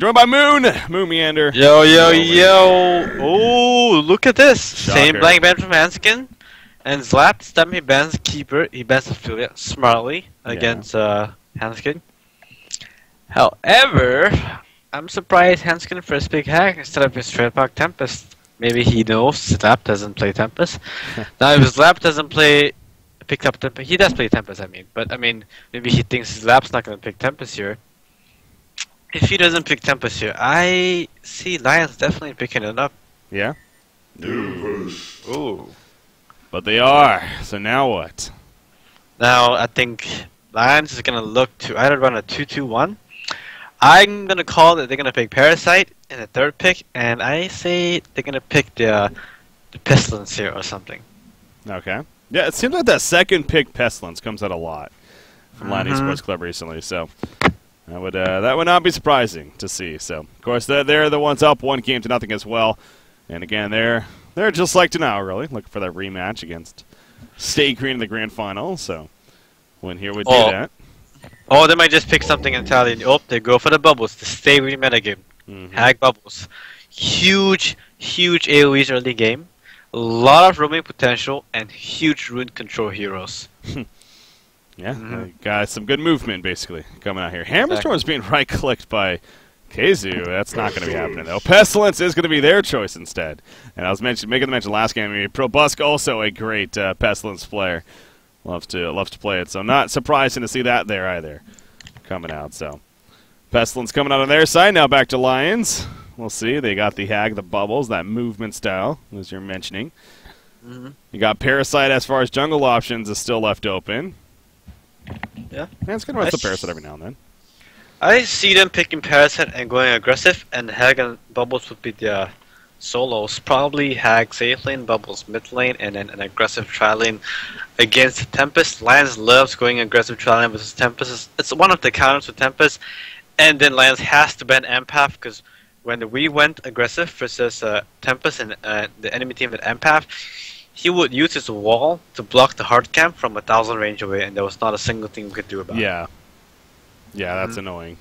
joined by Moon Meander. Yo, yo, yo. Oh, look at this. Shocker. Same blank ban from Hanskin. And Zlap, this time he bans Keeper. He bans Ophelia smartly against Hanskin. However, I'm surprised Hanskin first pick Hack instead of his straight back Tempest. Maybe he knows Zlap doesn't play Tempest. Now, if Zlap doesn't pick up Tempest, he does play Tempest, I mean. But, I mean, maybe he thinks Zlap's not going to pick Tempest here. If he doesn't pick Tempest here, I see Lions definitely picking it up. Yeah? Ooh. But they are. So now what? Now, I think Lions is going to look to either run a 2-2-1. I'm going to call that they're going to pick Parasite in the third pick, and I say they're going to pick the Pestilence here or something. Okay. Yeah, it seems like that second pick Pestilence comes out a lot from Lightning Sports Club recently, so that would not be surprising to see. So, of course, they're the ones up 1-0 as well. And again, they're just like Denao, really, looking for that rematch against Stay Green in the grand final. So, win here would do that. Oh, they might just pick something entirely. Oh, they go for the bubbles, the Stay Green metagame. Hag bubbles. Huge, huge AoEs early game. A lot of roaming potential and huge rune control heroes. Yeah, got some good movement, basically, coming out here. Hammerstorm is being right-clicked by Keizu. That's not going to be happening, though. Pestilence is going to be their choice instead. And I was making the mention last game. I mean, Probusk, also a great Pestilence player. Loves to play it. So not surprising to see that there either coming out. So Pestilence coming out on their side. Now back to Lions. We'll see. They got the Hag, the bubbles, that movement style, as you're mentioning. You got Parasite as far as jungle options is still left open. Yeah. It's going to run some Parasite every now and then. I see them picking Parasite and going aggressive, and Hag and Bubbles would be the solos. Probably Hag safe lane, Bubbles mid lane, and then an aggressive tri lane against Tempest. Lions loves going aggressive tri lane versus Tempest. It's one of the counters with Tempest. And then Lions has to ban Empath, because when we went aggressive versus Tempest and the enemy team with Empath, he would use his wall to block the hard camp from 1,000 range away, and there was not a single thing we could do about it. Yeah. Yeah, that's annoying.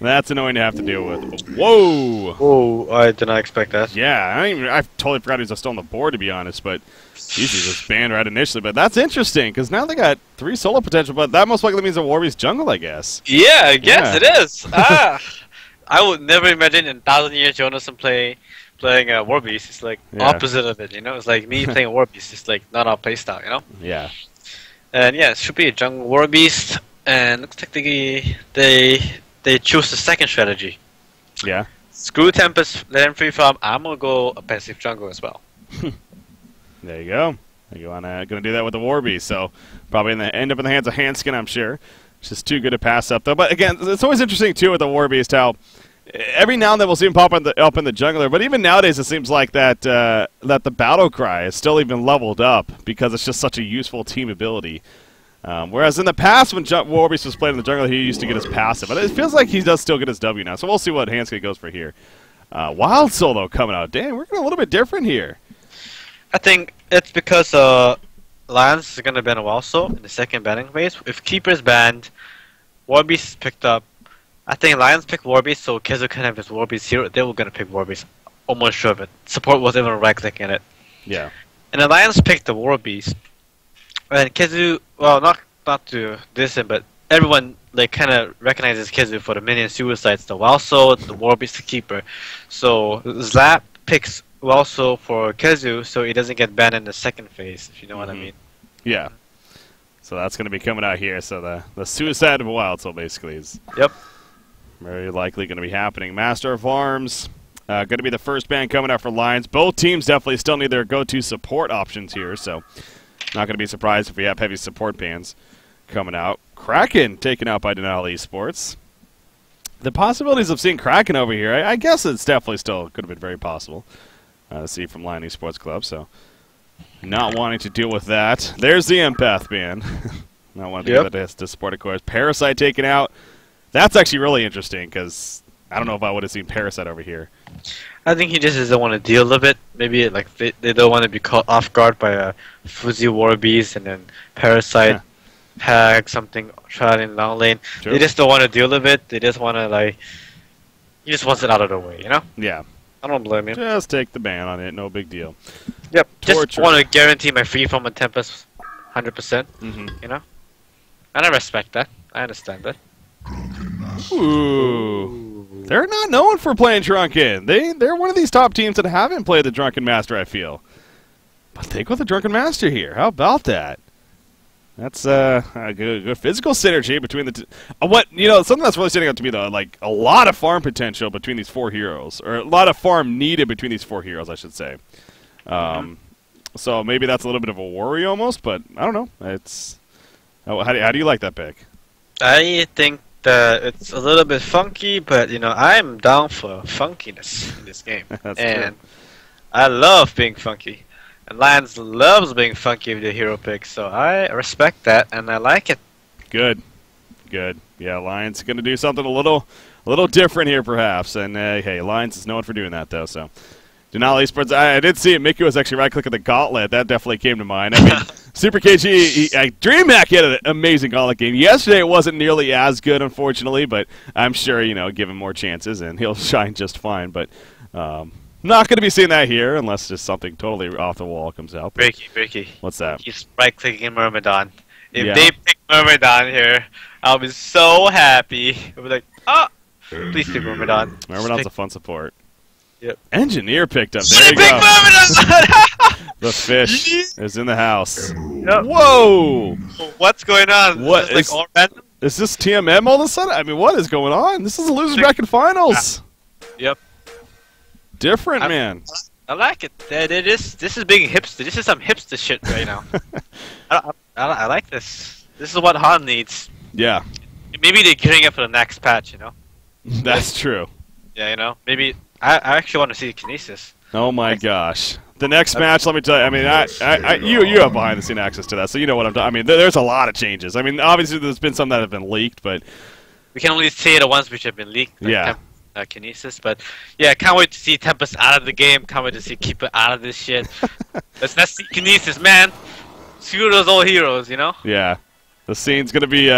That's annoying to have to deal with. Whoa! Whoa, I did not expect that. Yeah, I totally forgot he was still on the board, to be honest, but geez, he was banned right initially. But that's interesting, because now they got 3 solo potential, but that most likely means a Warby's jungle, I guess. Yeah, I guess it is. I would never imagine in 1,000 years Jonas playing Warbeast. It's like opposite of it, you know? It's like me playing Warbeast. It's like not our playstyle, you know? Yeah. And yeah, it should be a jungle Warbeast, and looks like they choose the second strategy. Yeah. Screw Tempest, let him free farm. I'm gonna go offensive jungle as well. There you go. You're gonna do that with the Warbeast, so probably end up in the hands of Hanskin, I'm sure. It's just too good to pass up, though. But again, it's always interesting too with the Warbeast how every now and then we'll see him pop up in the jungler, but even nowadays it seems like that the battle cry is still even leveled up because it's just such a useful team ability. Whereas in the past when Warbeast was playing in the jungle, he used to get his passive, but it feels like he does still get his W now. So we'll see what Hanskin goes for here. Wild Solo coming out. Damn, we're getting a little bit different here. I think it's because Lions is gonna ban a Wild Soul in the second banning phase. If Keeper is banned, Warbeast is picked up. I think Lions pick Warbeast, so Keizu can have his Warbeast here. They were gonna pick Warbeast, almost sure of it. Support was even right-clicking in it. Yeah. And the Lions picked the Warbeast, and Keizu, well, not to diss him, but everyone like kind of recognizes Keizu for the minion suicides, the Wild Soul, the Warbeast, the Keeper. So Zlap picks Wild Soul for Keizu, so he doesn't get banned in the second phase, if you know what I mean. Yeah. So that's going to be coming out here. So the suicide of a Wild Soul basically is very likely going to be happening. Master of Arms going to be the first ban coming out for Lions. Both teams definitely still need their go-to support options here, so not going to be surprised if we have heavy support bans coming out. Kraken taken out by dnL Esports. The possibilities of seeing Kraken over here, I guess it's definitely still could have been very possible to see from Lightning Sports Club, so not wanting to deal with that. There's the Empath ban. Not wanting to do that to support, of course. Parasite taken out. That's actually really interesting, because I don't know if I would have seen Parasite over here. I think he just doesn't want to deal with it. Maybe like they don't want to be caught off guard by a Fuzzy Warbeast and then Parasite, Hag, something, try in long lane. They just don't want to deal with it. They just want to like He just wants it out of the way, you know? Yeah. I don't blame him. Just take the ban on it. No big deal. Yep. Torture. Just want to guarantee my free from a Tempest 100%, you know? And I respect that. I understand that. Ooh. They're not known for playing Drunken. They're one of these top teams that haven't played the Drunken Master, I feel. But they go the Drunken Master here. How about that? That's a good physical synergy between the two. Something that's really standing out to me, though, like a lot of farm potential between these 4 heroes. Or a lot of farm needed between these 4 heroes, I should say. So maybe that's a little bit of a worry almost, but I don't know. It's how do you like that pick? I think that it's a little bit funky, but I'm down for funkiness in this game. That's and true. I love being funky. And Lions loves being funky with the hero pick, so I respect that and I like it. Good. Yeah, Lions going to do something a little different here, perhaps. And hey, Lions is known for doing that, though. So, dnL Esports. I did see it. Mickey was actually right-clicking the gauntlet. That definitely came to mind. I mean, Super KG, DreamHack had an amazing gauntlet game. Yesterday it wasn't nearly as good, unfortunately, but I'm sure give him more chances and he'll shine just fine. But not going to be seeing that here unless just something totally off the wall comes out. Ricky. What's that? He's right-clicking in Myrmidon. If Yeah. they pick Myrmidon here, I'll be so happy. I'll be like, please pick Myrmidon. Myrmidon's a fun support. Yep. Engineer picked up. There you Pick go. Myrmidon! The fish is in the house. Yep. Whoa! What's going on? What Is this, all random? Is this TMM all of a sudden? I mean, what is going on? This is a losers bracket finals. Yep. Different, man. I like it. This is being hipster. This is some hipster shit right now. I like this. This is what HoN needs. Yeah. Maybe they're gearing up for the next patch, That's true. Yeah, maybe I actually want to see Kinesis. Oh my gosh. The next match, let me tell you, I mean, you have behind-the-scene access to that, so you know what I'm talking. I mean, there's a lot of changes. I mean, obviously there's been some that have been leaked, but we can only say the ones which have been leaked. Like yeah. Kinesis, but yeah, can't wait to see Tempest out of the game. Can't wait to see Keeper out of this shit. Let's see Kinesis, man. Screw those old heroes, Yeah. The scene's gonna be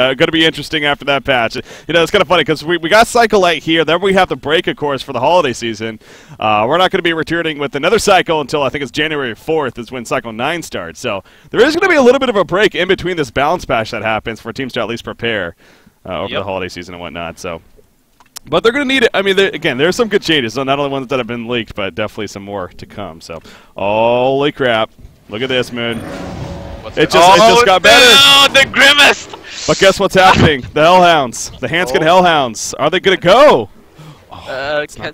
interesting after that patch. It's kind of funny because we got Cycle 8 here. Then we have the break, of course, for the holiday season. We're not going to be returning with another cycle until I think it's January 4th is when Cycle 9 starts. So there is going to be a little bit of a break in between this balance patch that happens for teams to at least prepare over the holiday season and whatnot. So. But they're going to need it. I mean, again, there's some good changes. So not only ones that have been leaked, but definitely some more to come. So, holy crap. Look at this, Moon. It just got better. Oh, the grimace! But guess what's happening? The Hellhounds. The Hanskin Hellhounds. Are they going to go? Hanskin.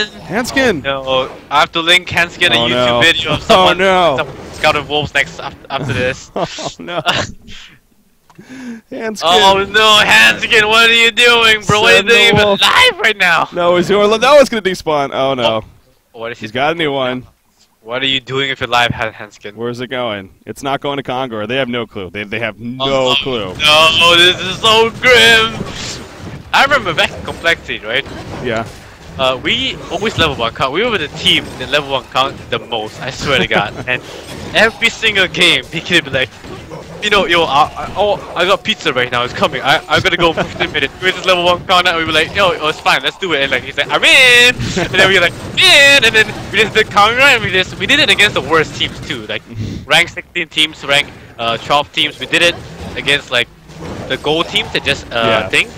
Hanskin. No, I have to link Hanskin a Oh, YouTube no. video of someone scouting wolves next after this. Oh, no. Hanskin. Oh no, Hanskin, what are you doing, bro? What are you doing even live right now? No, he's going. That was going to despawn. Oh, no. What is He's got a new one. What are you doing if you're live, Hanskin? Where's it going? It's not going to Congo. They have no clue. They have no clue. No, this is so grim. I remember back in Complexity, right? Yeah. We always level 1 count. We were the team that level 1 count the most, I swear to God. And every single game, he could be like, I got pizza right now, it's coming. I gotta go 15 minutes. Where's this level 1 count? And we were like, it's fine, let's do it. And like he's like, I'm in! And then we were like, in! And then we just did counter and we did it against the worst teams too. Like rank 16 teams, rank 12 teams. We did it against like the gold teams that just thing.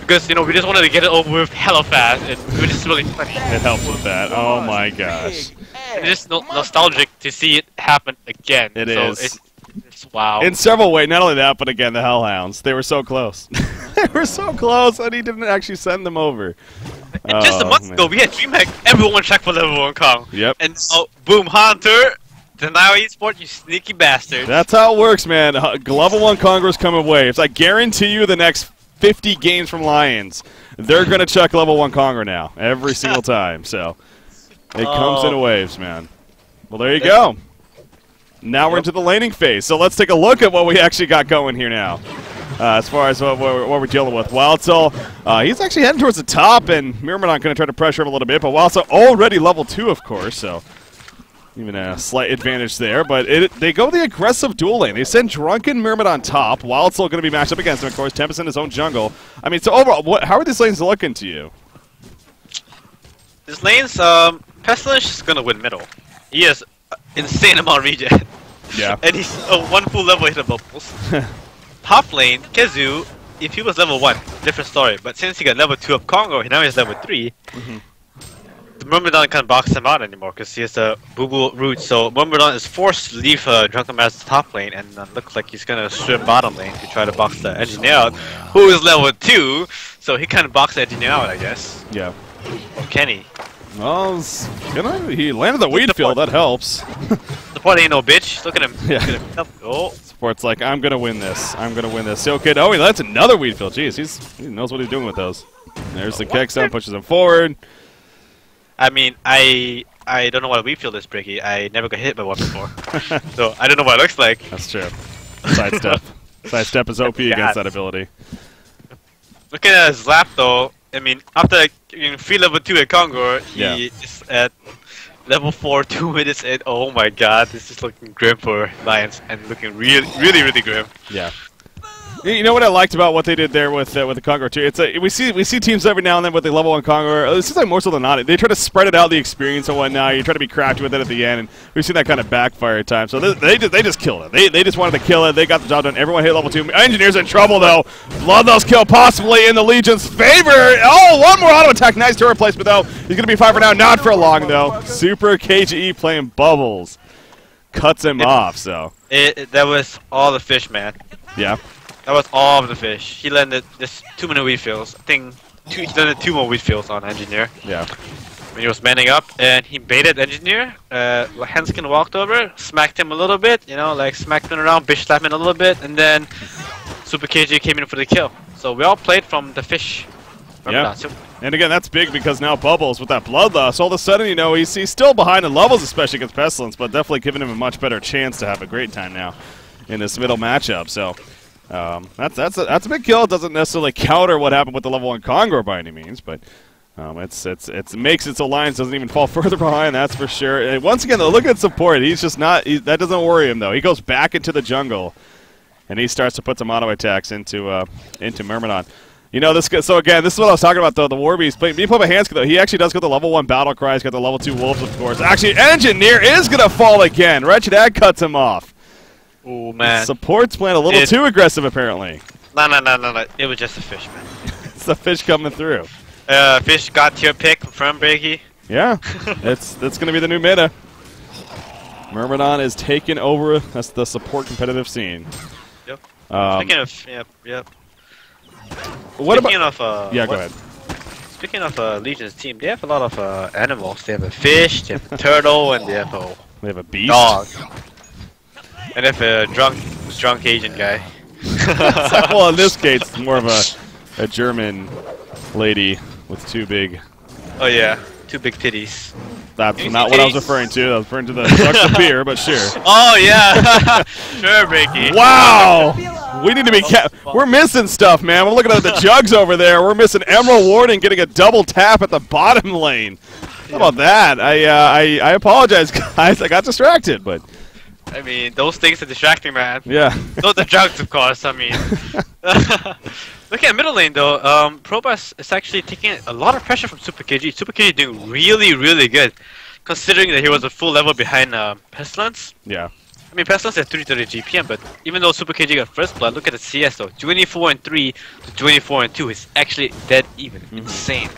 Because we just wanted to get it over with hella fast and it was just really funny. It helps with that. Oh my gosh. It's just nostalgic to see it happen again. It is. It's wow. In several ways, not only that, but again, the Hellhounds. They were so close. They were so close, and he didn't actually send them over. And just a month ago, we had DreamHack, everyone checked for level 1 Kong. Yep. And boom, Hunter, dnL Esports, you sneaky bastard. That's how it works, man. Level 1 Congress come in waves. I guarantee you the next 50 games from Lions, they're going to check level 1 Congress now, every single time. So, it comes in waves, man. Well, there you go. Now we're into the laning phase, so let's take a look at what we actually got going here now. As far as what we're dealing with. Wildsoul, he's actually heading towards the top, and Myrmidon going to try to pressure him a little bit, but Wildsoul already level 2, of course, so even a slight advantage there. But they go the aggressive dual lane. They send Drunken Myrmidon top. Wildsoul going to be matched up against him, of course. Tempest in his own jungle. I mean, so overall, how are these lanes looking to you? This lane's Pestilence is gonna win middle. He has insane amount of regen. Yeah. And he's one full level hit of bubbles. Top lane, Kezu, if he was level 1, different story. But since he got level 2 of Congo, now he's level 3. The Myrmidon can't box him out anymore because he has a boo-boo root. So Myrmidon is forced to leave Drunken Master's top lane and looks like he's gonna swim bottom lane to try to box the engineer out, who is level 2. So he can't box the engineer out, I guess. Yeah. Or can he? Well, he landed the weed field. That helps. Support ain't no bitch. Look at him. Yeah. Look at him. Oh. Support's like, I'm gonna win this. I'm gonna win this. Okay, oh, that's another weed field. Jeez, he knows what he's doing with those. There's the kick down, pushes him forward. I mean, I don't know what a weed field is, Bricky. I never got hit by one before, so I don't know what it looks like. That's true. Sidestep. Sidestep is OP against that ability. Look at his lap though. I mean, after free level 2 at Congo, he is at level 4, 2 minutes in. Oh my god, this is looking grim for Lions and looking really grim. Yeah. You know what I liked about what they did there with the Conqueror too? It's we see teams every now and then with the level 1 Conqueror. This is like more so than not. They try to spread it out, the experience and whatnot. You try to be crafty with it at the end, and we've seen that kind of backfire at times. So they just killed it. They just wanted to kill it. They got the job done. Everyone hit level 2. Engineer's in trouble though. Bloodlust kill possibly in the Legion's favor. Oh, one more auto attack. Nice turret placement though. He's gonna be fine for now. Not for long though. Super KGE playing bubbles. Cuts him off. So that was all the fish, man. Yeah. That was all of the fish. He landed just 2 more wheat fields. I think he landed 2 more wheat fields on Engineer. Yeah. When he was manning up, and he baited Engineer. Henskin walked over, smacked him a little bit, you know, like smacked him around, bitch slapped him a little bit, and then Super KG came in for the kill. So we all played from the fish. Yeah. And again, that's big because now Bubbles with that bloodlust, all of a sudden, you know, he's still behind in levels, especially against Pestilence, but definitely giving him a much better chance to have a great time now in this middle matchup. So. That's a big kill. It doesn't necessarily counter what happened with the level 1 Conqueror by any means, but it makes it so Lions doesn't even fall further behind. That's for sure. And once again, though, look at support. He's just not. That doesn't worry him though. He goes back into the jungle, and he starts to put some auto attacks into Myrmidon. You know this. So again, this is what I was talking about though. The War Beast. Being played by Hanska though, he actually does get the level 1 battle cry. He's got the level 2 wolves, of course. Actually, Engineer is gonna fall again. Wretched Ag cuts him off. Oh man. Support's playing a little too aggressive, apparently. No. It was just a fish, man. It's the fish coming through. Fish got tier pick from Breaky. Yeah, that's going to be the new meta. Myrmidon is taking over. That's the support competitive scene. Yep. Speaking of, yep. What Speaking about? Of, yeah, go ahead. Speaking of Legion's team, they have a lot of animals. They have a fish, they have a turtle, and they have a beast. Dog. And if a drunk Asian guy. Well, in this case, it's more of a German lady with 2 big. Oh yeah, 2 big titties. That's not what I was referring to. I was referring to the trucks of beer, but sure. Oh yeah, sure, Breaky. Wow, we need to be. We're missing stuff, man. We're looking at the jugs over there. We're missing Emerald Warden getting a double tap at the bottom lane. How about that? I apologize, guys. I got distracted, but. I mean, those things are distracting, man. Yeah. Those are drugs, of course. I mean, look at middle lane though. Probus is actually taking a lot of pressure from Super KG. Super KG doing really good, considering that he was a full level behind Pestilence. Yeah. I mean, Pestilence had 330 GPM, but even though Super KG got first blood, look at the CS though. 24-3 to 24-2 is actually dead even. Insane.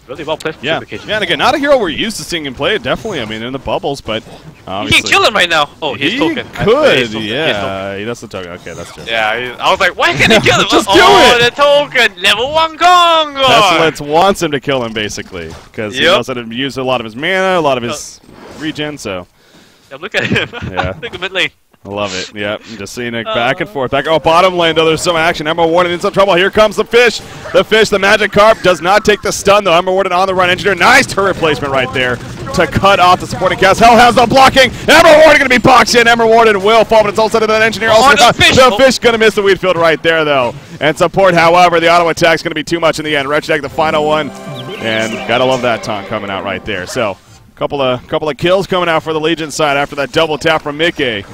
Really well played from Super KG. Yeah, and again, not a hero we're used to seeing him play. Definitely, I mean, in the bubbles, but you can kill him right now. Oh, he's token. Could, yeah. He does the token. Okay, that's true. Yeah, I was like, why can't he kill him? Just do it! The token, level 1 Congo! Pestilence wants him to kill him, basically, because he knows how to use a lot of his mana, a lot of his regen, so. Yeah, look at him. Yeah. Look at mid lane. I love it. Yeah, I'm just seeing it back and forth. Oh, bottom lane, though, there's some action. Ember Warden in some trouble. Here comes the fish. The fish, the magic carp, does not take the stun, though. Ember Warden on the run. Engineer, nice turret placement right there to cut off the supporting cast. Hellhound's not blocking. Ember Warden going to be boxed in. Ember Warden will fall, but it's all set to that Engineer. The fish going to miss the wheat field right there, though. And support, however, the auto attack's going to be too much in the end. Wretched Egg, the final one. And got to love that taunt coming out right there. So, couple of kills coming out for the Legion side after that double tap from Mickey.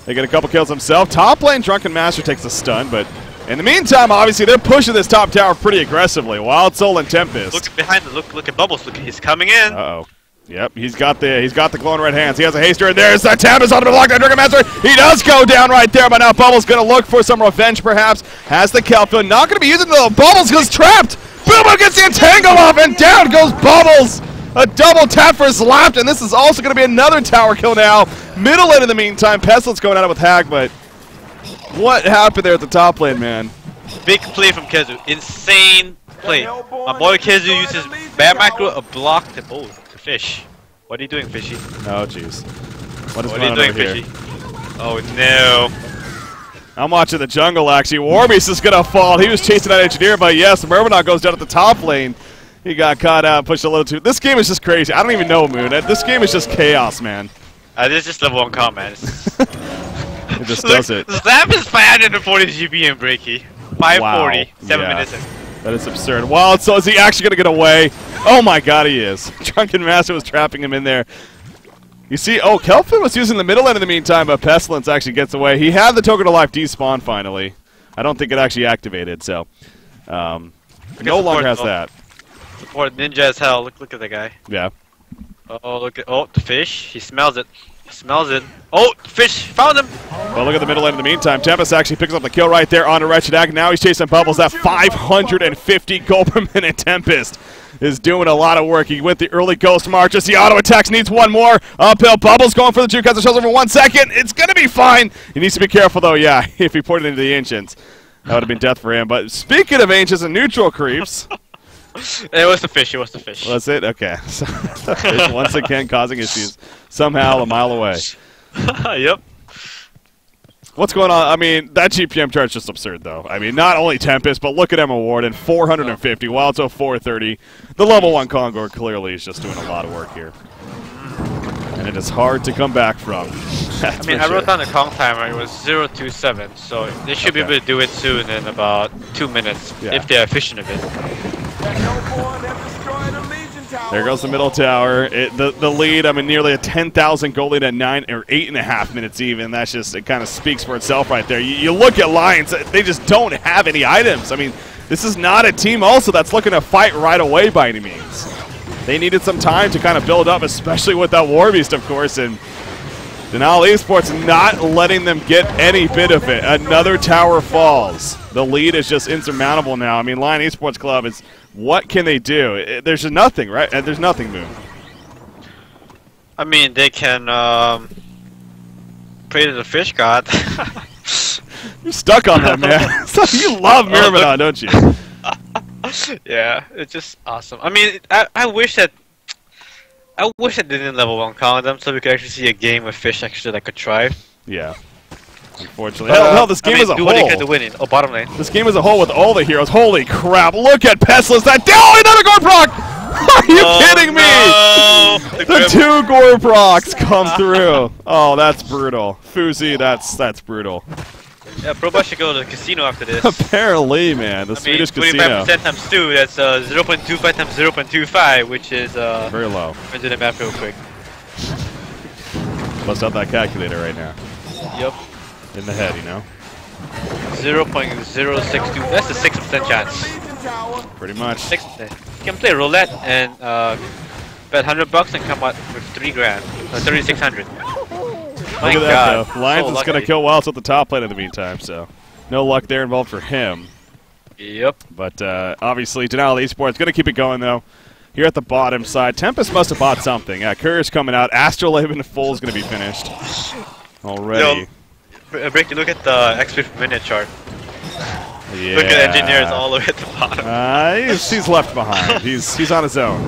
They get a couple kills himself. Top lane, Drunken Master takes a stun, but In the meantime, obviously, they're pushing this top tower pretty aggressively. Wild Soul and Tempest. Look behind him. Look at Bubbles. Look, he's coming in. Uh-oh. Yep, he's got the glowing red hands. He has a haster, and there's that Tempest on the block. That Dragon Master, he does go down right there, but now Bubbles going to look for some revenge, perhaps. Has the Kelphin, not going to be using the Bubbles goes trapped. Bilbo gets the entangle off, and down goes Bubbles. A double tap for slapped, and this is also going to be another tower kill now. Middle lane in the meantime, Pestilence going at it with Hag, but what happened there at the top lane, man? Big play from Kezu. Insane play. My boy Kezu uses bad macro, a block to the fish. What are you doing, Fishy? Oh, jeez. What are you doing, Fishy? Oh, no. I'm watching the jungle, actually. Warbeast is going to fall. He was chasing that engineer, but yes, Myrmidon goes down at the top lane. He got caught out, pushed a little too. This game is just crazy. I don't even know, Moon. This game is just chaos, man. This is just level 1 comp, man. It just does it. Slap is 540 GB in Breaky. 540. Wow. 7 minutes in. That is absurd. Wild Soul, is he actually going to get away? Oh my god, he is. Drunken Master was trapping him in there. You see, oh, Kelphin was using the middle end in the meantime, but Pestilence actually gets away. He had the token of life despawn finally. I don't think it actually activated, so no longer has that. Support ninja as hell. Look at the guy. Yeah. Oh, the fish. He smells it. Smells it. Oh, fish! Found him! Well, look at the middle end in the meantime. Tempest actually picks up the kill right there on a Wretched Hag. Now he's chasing Bubbles. That 550 gold per minute Tempest is doing a lot of work. He went the early Ghost March. Just the auto attacks. Needs one more. Uphill. Bubbles going for the juke. Has the shells over 1 second. It's going to be fine. He needs to be careful, though. Yeah, if he poured it into the Ancients, that would have been death for him. But speaking of Ancients and neutral creeps. It was the fish. It was the fish. Was it? Okay. So, the fish once again causing issues. Somehow a mile away. Yep. What's going on? I mean, that GPM chart's just absurd, though. I mean, not only Tempest, but look at Emma Warden, 450. Wild Soul 430. The level 1 Kongor clearly is just doing a lot of work here. And it is hard to come back from. I mean, I wrote down the Kong timer. It was 027, so they should be able to do it soon in about 2 minutes, if they're efficient a bit. There goes the middle tower. The lead, I mean, nearly a 10,000 goal lead at 9 or 8.5 minutes even. That's just, it kind of speaks for itself right there. You look at Lions, they just don't have any items. I mean, this is not a team also that's looking to fight right away by any means. They needed some time to kind of build up, especially with that Warbeast, of course, and dnL Esports not letting them get any bit of it. Another tower falls. The lead is just insurmountable now. I mean, Lion Esports Club is, what can they do? There's just nothing, right? There's nothing, Moon. I mean, they can pray to the fish god. You're stuck on that, man. You love Myrmidon, don't you? Yeah, it's just awesome. I mean, I wish that they didn't level 1 count them so we could actually see a game with fish actually that could thrive. Yeah. Unfortunately. Hell, this game as a whole. What they winning. Oh, bottom lane. This game as a whole with all the heroes. Holy crap. Look at Pestilence. That another Gore proc! Are you kidding me? No. The 2 Gore procs come through. Oh, that's brutal. Fuzi, that's brutal. Yeah, Proba should go to the casino after this. Apparently, man. The Swedish casino. 25% times 2, that's 0.25 times 0.25, which is very low. I'll do the math real quick. Bust out that calculator right now. Yep. In the head, you know? 0.062. That's a 6% chance. Pretty much. 6%. You can play roulette and bet $100 and come out with 3 grand. 3,600. Look at that, though. Lions is going to kill Wilds at the top lane in the meantime, so no luck there involved for him. Yep. But obviously, dnL Esports going to keep it going, though. Here at the bottom side, Tempest must have bought something. Courier's coming out. Astrolabe in full is going to be finished already. Yo, Brick, look at the XP per minute chart. Yeah. Look at engineers all the way at the bottom. He's left behind. He's on his own.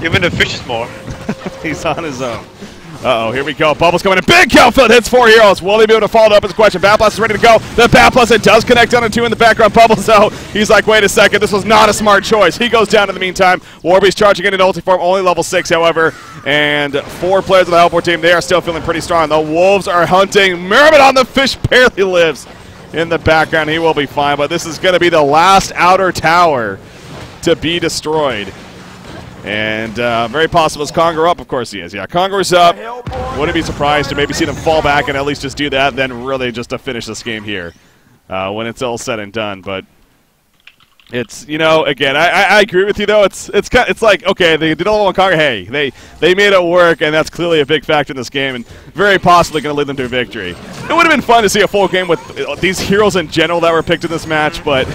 Even the fish is more. He's on his own. Uh-oh, here we go. Bubbles coming in. Big Kelphin hits 4 heroes. Will he be able to follow it up is the question. Batblast is ready to go. The Batblast, it does connect down to 2 in the background. Bubbles, though, he's like, wait a second. This was not a smart choice. He goes down in the meantime. Warbeast charging in an ulti form. Only level 6, however. And 4 players of the Hellport team. They are still feeling pretty strong. The Wolves are hunting. Myrmidon, the fish barely lives in the background. He will be fine. But this is going to be the last outer tower to be destroyed. And very possible is Kongor up. Of course he is. Yeah, Kongor's up. Wouldn't be surprised to maybe see them fall back and at least just do that, then really just to finish this game here. when it's all said and done. But it's, again, I agree with you though. It's like, okay, they did all one Conquer. Hey, they made it work, and that's clearly a big factor in this game, and very possibly going to lead them to a victory. It would have been fun to see a full game with these heroes in general that were picked in this match, but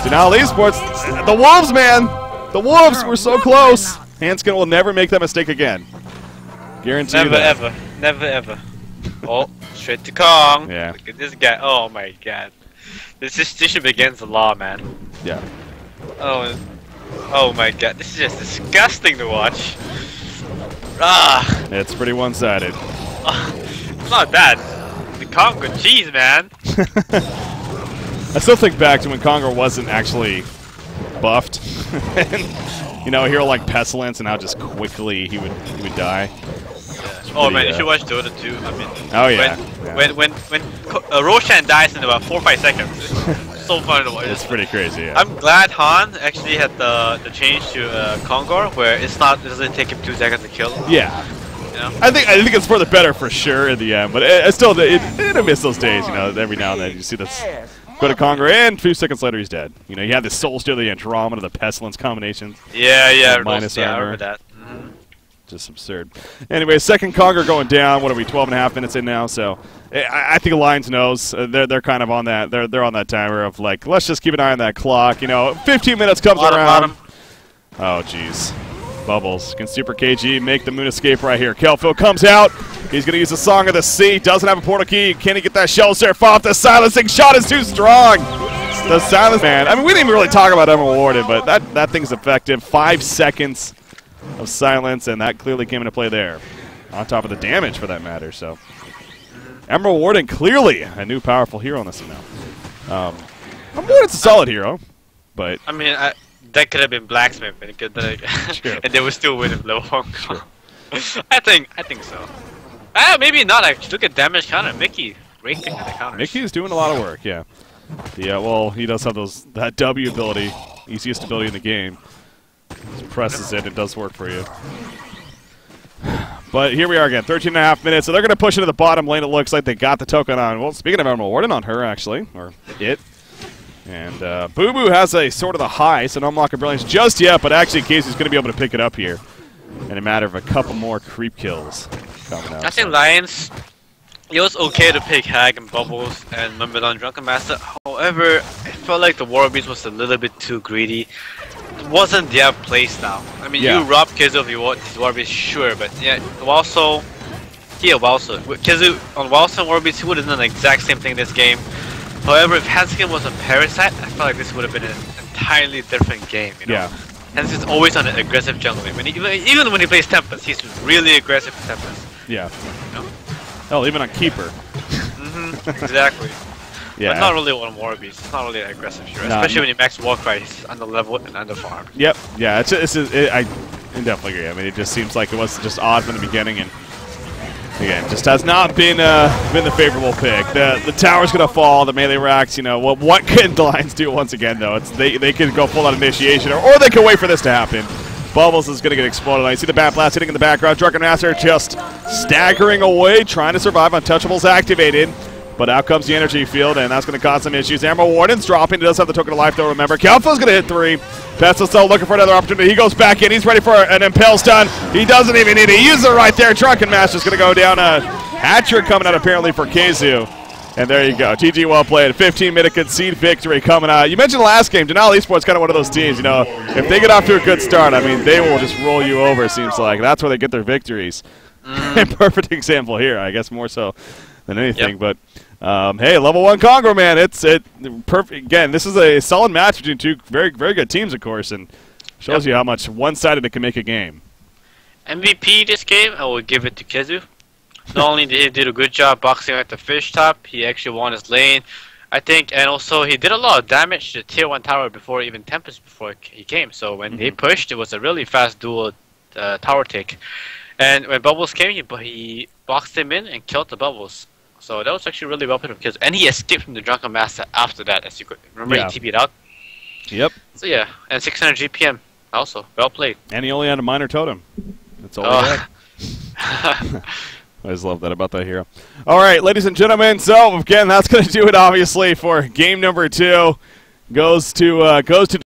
dnL Esports, the Wolves, man, the Wolves were so close. Hanskin will never make that mistake again. Guarantee you that. Never ever. Oh, straight to Kong. Yeah. Look at this guy. Oh my god. This should be against the law, man. Yeah. Oh my god. This is just disgusting to watch. Ah. It's pretty one-sided. It's not that. The Kong with cheese, man. I still think back to when Conger wasn't actually buffed. And, a hero like Pestilence and how just quickly he would die. Oh man, you should watch Dota 2. I mean, oh yeah. When Roshan dies in about 4 or 5 seconds, it's so fun to watch. It's pretty crazy. Yeah. I'm glad HoN actually had the change to Kongor, where it doesn't take him 2 seconds to kill. Yeah. I think it's for the better for sure in the end, but it still it miss those days. Every now and then you see this. Go to Conger, and 2 seconds later he's dead. You have the Soul Steal, the Andromeda, the Pestilence combinations. Yeah, minus I armor. remember that. Just absurd. Anyway, second Conger going down. What are we, 12.5 minutes in now? So I think Alliance knows. They're kind of on that. They're on that timer of like, let's just keep an eye on that clock. 15 minutes comes around. Oh jeez. Bubbles can Super KG make the moon escape right here. Kelphil comes out. He's going to use the Song of the Sea. Doesn't have a portal key. Can he get that Shell Surf off? The silencing shot is too strong. The silence, man. I mean, we didn't even really talk about Emerald Warden, but that thing's effective. 5 seconds of silence, and that clearly came into play there. On top of the damage, for that matter. So, Emerald Warden, clearly a new powerful hero on this now. Emerald Warden's a solid hero, but... I mean, that could have been Blacksmith, and they would still win if level 1. Sure. I think so. Maybe not actually. Look at damage counter. Mickey raking at the counters. Mickey's doing a lot of work, yeah. Yeah, well, he does have that W ability, easiest ability in the game. Just presses it, it does work for you. But here we are again, 13.5 minutes, so they're going to push into the bottom lane. It looks like they got the token on. Well, speaking of Emerald Warden, on her, actually, or it. And Boo Boo has a sort of the high, so no unlock of Brilliance just yet, but actually Casey's going to be able to pick it up here in a matter of a couple more creep kills coming out. I think Lions, it was okay to pick Hag and Bubbles and Myrmidon Drunken Master. However, I felt like the Warbeast was a little bit too greedy. It wasn't their place now. I mean, you rob Kizu if you want his Warbeast, sure, but yeah, Walso, Kizu on Walso and Warbeast, he would have done the exact same thing this game. However, if Hanskin was a Parasite, I felt like this would have been an entirely different game. Yeah. Hanskin's always on an aggressive jungle. Even when he plays Tempest, he's really aggressive with Tempest. Yeah. Hell, even on Keeper. Exactly. Yeah. But not really on Warbeast. It's not really an aggressive hero, especially when you max Warcry, he's under level and under farm. Yep. Yeah. I definitely agree. I mean, it just seems like it was just odd from the beginning, and again, just has not been the favorable pick. The tower's gonna fall. The melee racks. What can the Lions do once again though? They can go full on initiation, or they can wait for this to happen. Bubbles is gonna get exploded. I see the Bat Blast hitting in the background. Drunken Master just staggering away, trying to survive. Untouchables activated. But out comes the energy field, and that's going to cause some issues. Emerald Warden's dropping. He does have the token of life, though, remember. Kelphil's going to hit 3. Pestil's still looking for another opportunity. He goes back in. He's ready for an Impale stun. He doesn't even need it. He uses it right there. Drunken Master's going to go down. A hat-trick coming out, apparently, for Kazu. And there you go. GG, well played. 15-minute concede victory coming out. You mentioned the last game. dnL Esports kind of one of those teams, If they get off to a good start, I mean, they will just roll you over, it seems like. That's where they get their victories. Perfect example here, I guess, more so than anything. Yep. But hey, level 1 Congo, man. It's perfect. Again, this is a solid match between two very, very good teams, of course, and shows you how much one-sided it can make a game. MVP this game, I will give it to Kizu. Not only did he do a good job boxing at the fish top, he actually won his lane, I think, and also he did a lot of damage to the tier 1 tower before even Tempest before he came. So when he pushed, it was a really fast dual tower take. And when Bubbles came, he boxed him in and killed the Bubbles. So that was actually really well played from Kizu. And he escaped from the Drunken Master after that, as you could remember. He TP'd out. Yep. So yeah, and 600 GPM also. Well played. And he only had a minor totem. That's all he had. I just love that about that hero. All right, ladies and gentlemen. So again, that's going to do it. Obviously, for game number 2, goes to